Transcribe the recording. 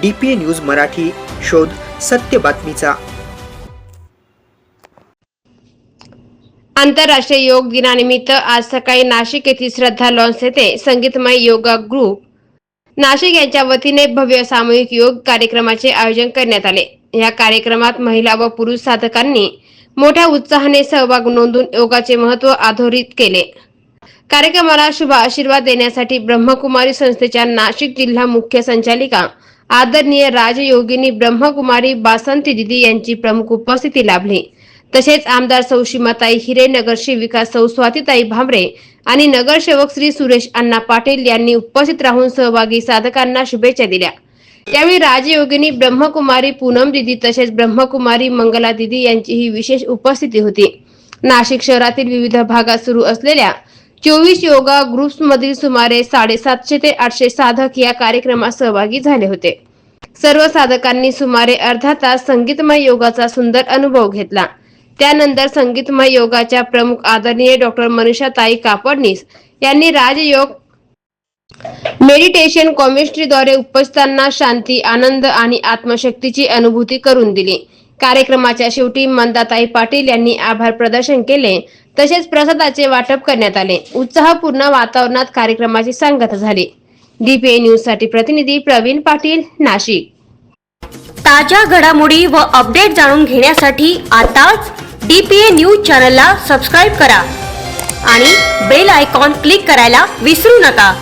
DPA news Marathi, शोध सत्य बातमीचा। आंतरराष्ट्रीय योग दिनानिमित्त आज सकाळी नाशिक येथील श्रद्धा लॉन्स येथे संगीतमय योगा ग्रुप नाशिक यांच्या वतीने भव्य सामूहिक योग कार्यक्रमाचे आयोजन करण्यात आले। या कार्यक्रमात महिला व पुरुष साधकांनी मोठ्या उत्साहाने सहभाग नोंदवून योगाचे महत्त्व अधोरेखित केले। कार्यक्रमाला शुभ आशीर्वाद देण्यासाठी ब्रह्मकुमारी संस्थेच्या नाशिक जिल्हा मुख्य संचालिका आदरणीय राजयोगिनी ब्रह्मकुमारी बासंती दिदी यांची प्रमुख उपस्थिती लाभली। तसेच आमदार सौ सीमाताई हिरे, नगरश्री विकास सौ स्वातीताई भामरे आणि नगरसेवक श्री सुरेश अण्णा पाटील यांनी उपस्थित राहून सहभागी साधकांना शुभेच्छा दिल्या। यावेळी राजयोगिनी ब्रह्मकुमारी पूनम दिदी तसेच ब्रह्मकुमारी मंगला दिदी यांचीही विशेष उपस्थिती होती। नाशिक शहरातील विविध भागात सुरू असलेल्या 24 योगा ग्रुप्स मधील सुमारे 750 ते 800 साधक या कार्यक्रमात सहभागी झाले होते। सर्व साधकांनी सुमारे अर्धा तास संगीतमय योगाचा सुंदर अनुभव घेतला। त्यानंतर संगीतमय योगाच्या प्रमुख आदरणीय डॉक्टर मनीषा ताई कापडनीस यांनी राजयोग मेडिटेशन केमिस्ट्रीद्वारे उपस्थितांना शांती, आनंद आणि आत्मशक्तीची अनुभूती करून दिली। कार्यक्रमाच्या शेवटी मंदाताई पाटील यांनी आभार प्रदर्शन केले, तसेच प्रसादाचे वाटप करण्यात आले। उत्साहपूर्ण वातावरणात कार्यक्रमाची सांगता झाली। DPA न्यूज साठी प्रतिनिधी प्रवीण पाटील, नाशिक। ताज्या घडामोडी व अपडेट जाणून घेण्यासाठी आताच DPA न्यूज चॅनलला सबस्क्राइब करा आणि बेल आयकॉन क्लिक करायला विसरू नका।